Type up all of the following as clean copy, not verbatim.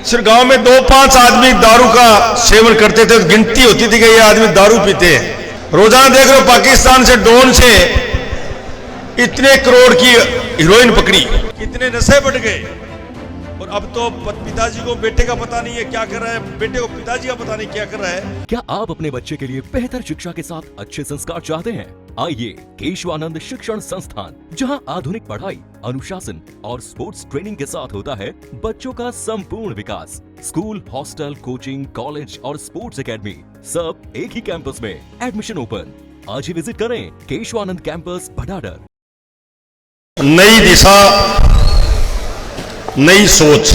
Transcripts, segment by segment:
सिर्फ गांव में 2-5 आदमी दारू का सेवन करते थे तो गिनती होती थी कि ये आदमी दारू पीते हैं। रोजाना देख रहे हो पाकिस्तान से ड्रोन से इतने करोड़ की हीरोइन पकड़ी, कितने नशे बढ़ गए। और अब तो पिताजी को बेटे का पता नहीं है क्या कर रहा है, बेटे को पिताजी का पता नहीं क्या कर रहा है। क्या आप अपने बच्चे के लिए बेहतर शिक्षा के साथ अच्छे संस्कार चाहते हैं? आइए केशवानंद शिक्षण संस्थान, जहां आधुनिक पढ़ाई, अनुशासन और स्पोर्ट्स ट्रेनिंग के साथ होता है बच्चों का संपूर्ण विकास। स्कूल, हॉस्टल, कोचिंग, कॉलेज और स्पोर्ट्स एकेडमी सब एक ही कैंपस में। Admission open. आज ही विजिट करें केशवानंद कैंपस भटाडर। नई दिशा, नई सोच,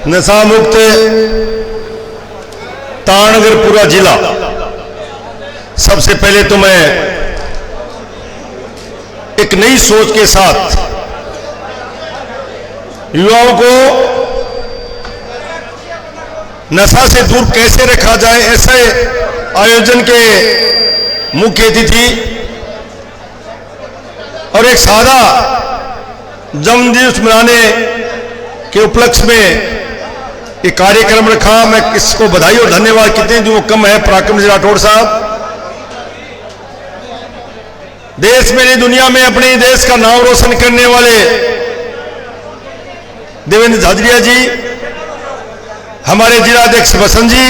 नशा मुक्त तारनगर पूरा जिला। सबसे पहले तो मैं एक नई सोच के साथ युवाओं को नशा से दूर कैसे रखा जाए, ऐसे आयोजन के मुख्य अतिथि और एक सादा जन्मदिवस मनाने के उपलक्ष्य में एक कार्यक्रम रखा। मैं किसको बधाई और धन्यवाद कितने दूं वो कम है। पराक्रम सिंह राठौड़ साहब देश में नहीं दुनिया में अपने देश का नाम रोशन करने वाले देवेंद्र झाझड़िया जी, हमारे जिलाध्यक्ष बसंत जी,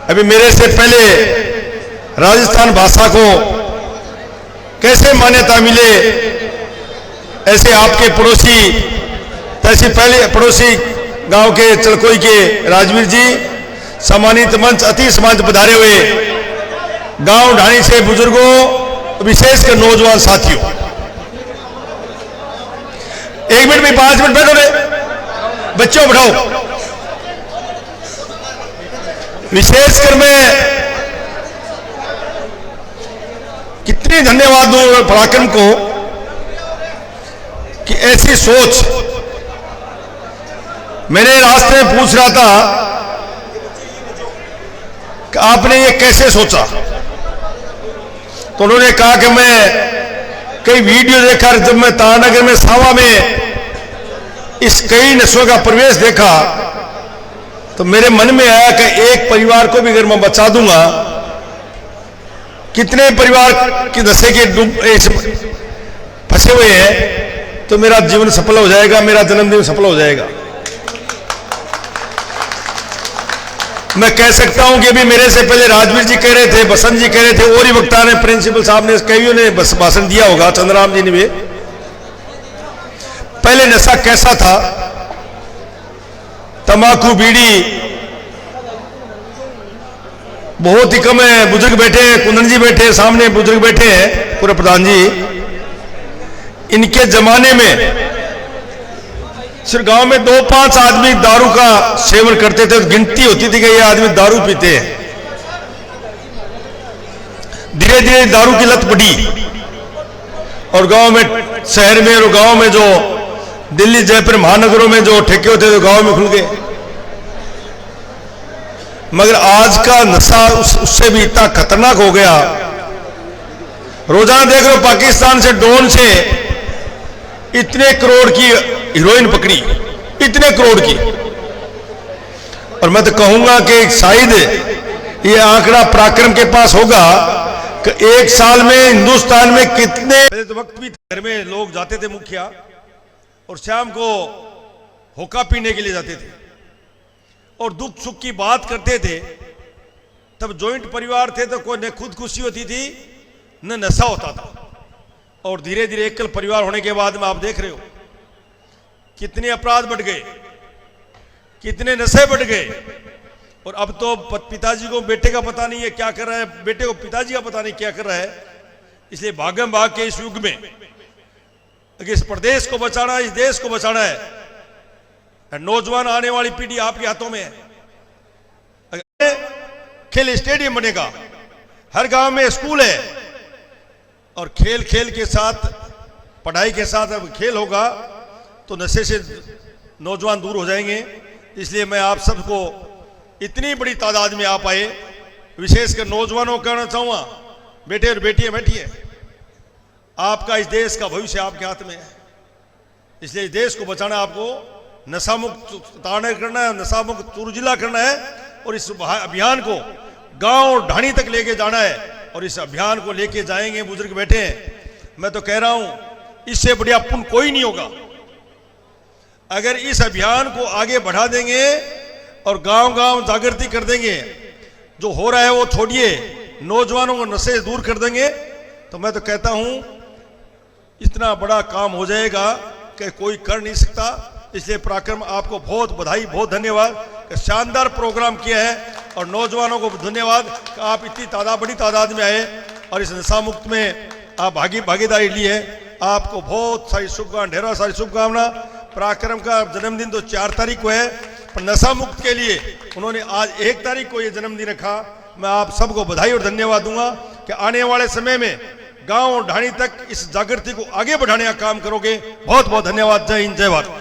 अभी मेरे से पहले राजस्थान भाषा को कैसे मान्यता मिले, ऐसे आपके पड़ोसी तैसे पहले पड़ोसी गांव के चलकोई के राजवीर जी, सम्मानित मंच अति सम्मानित पधारे हुए गांव ढाणी से बुजुर्गों, विशेषकर नौजवान साथियों, 1 मिनट में 5 मिनट बैठो रे बच्चों, बैठाओ। विशेषकर मैं कितने धन्यवाद दूं पराक्रम को कि ऐसी सोच। मैंने रास्ते में पूछ रहा था कि आपने ये कैसे सोचा, तो उन्होंने कहा कि मैं कई वीडियो देखा, जब मैं तारनगर में सावा में इस कई नस्लों का प्रवेश देखा तो मेरे मन में आया कि एक परिवार को भी अगर मैं बचा दूंगा, कितने परिवार के नशे के फंसे हुए हैं, तो मेरा जीवन सफल हो जाएगा, मेरा जन्मदिन सफल हो जाएगा। मैं कह सकता हूं कि अभी मेरे से पहले राजवीर जी कह रहे थे, बसंत जी कह रहे थे, और ही वक्ता ने, प्रिंसिपल साहब ने, कईयों ने बस भाषण दिया होगा, चंद्रराम जी ने भी। पहले नशा कैसा था? तंबाकू, बीड़ी बहुत ही कम है। बुजुर्ग बैठे हैं, कुंदन जी बैठे हैं, सामने बुजुर्ग बैठे हैं, पूरे प्रधान जी। इनके जमाने में सिर्फ गांव में 2-5 आदमी दारू का सेवन करते थे तो गिनती होती थी कि ये आदमी दारू पीते हैं। धीरे धीरे दारू की लत बढ़ी और गांव में, शहर में और गांव में जो दिल्ली, जयपुर, महानगरों में जो ठेके होते थे गांव में खुल गए। मगर आज का नशा उससे भी इतना खतरनाक हो गया। रोजाना देख रहे हो पाकिस्तान से ड्रोन से इतने करोड़ की हीरोइन पकड़ी, इतने करोड़ की। और मैं तो कहूंगा कि शायद ये आंकड़ा पराक्रम के पास होगा कि 1 साल में हिंदुस्तान में कितने, पहले तो वक्त भी घर में लोग जाते थे मुखिया और शाम को होका पीने के लिए जाते थे और दुख सुख की बात करते थे। तब जॉइंट परिवार थे तो कोई न खुदकुशी होती थी न नशा होता था। और धीरे धीरे एकल परिवार होने के बाद में आप देख रहे हो कितने अपराध बढ़ गए, कितने नशे बढ़ गए। और अब तो पिताजी को बेटे का पता नहीं है क्या कर रहा है, बेटे को पिताजी का पता नहीं क्या कर रहा है। इसलिए भागम भाग के इस युग में इस प्रदेश को बचाना, इस देश को बचाना है। नौजवान आने वाली पीढ़ी आपके हाथों में है। खेल स्टेडियम बनेगा, हर गांव में स्कूल है और खेल खेल के साथ, पढ़ाई के साथ अब खेल होगा तो नशे से नौजवान दूर हो जाएंगे। इसलिए मैं आप सबको, इतनी बड़ी तादाद में आप आए, विशेषकर नौजवानों को कहना चाहूंगा, बेटे और बेटियां बैठिए, आपका इस देश का भविष्य आपके हाथ में है। इसलिए इस देश को बचाना आपको नशा मुक्त ताड़ना करना है, नशा मुक्त चूरू जिला करना है और इस अभियान को गांव ढाणी तक लेके जाना है और इस अभियान को लेके जाएंगे। बुजुर्ग बैठे हैं, मैं तो कह रहा हूं इससे बढ़िया पुण्य कोई नहीं होगा। अगर इस अभियान को आगे बढ़ा देंगे और गांव गांव जागृति कर देंगे, जो हो रहा है वो छोड़िए, नौजवानों को नशे से दूर कर देंगे, तो मैं तो कहता हूं इतना बड़ा काम हो जाएगा कि कोई कर नहीं सकता। इसलिए पराक्रम आपको बहुत बधाई, बहुत धन्यवाद कि शानदार प्रोग्राम किया है और नौजवानों को धन्यवाद कि आप इतनी बड़ी तादाद में आए और इस नशा मुक्त में आप भागीदारी ली है। आपको बहुत सारी शुभकामना, ढेरों सारी शुभकामना। पराक्रम का जन्मदिन तो 4 तारीख को है, पर नशा मुक्त के लिए उन्होंने आज 1 तारीख को ये जन्मदिन रखा। मैं आप सबको बधाई और धन्यवाद दूंगा कि आने वाले समय में गांव और ढाणी तक इस जागृति को आगे बढ़ाने का काम करोगे। बहुत बहुत धन्यवाद। जय हिंद, जय भारत।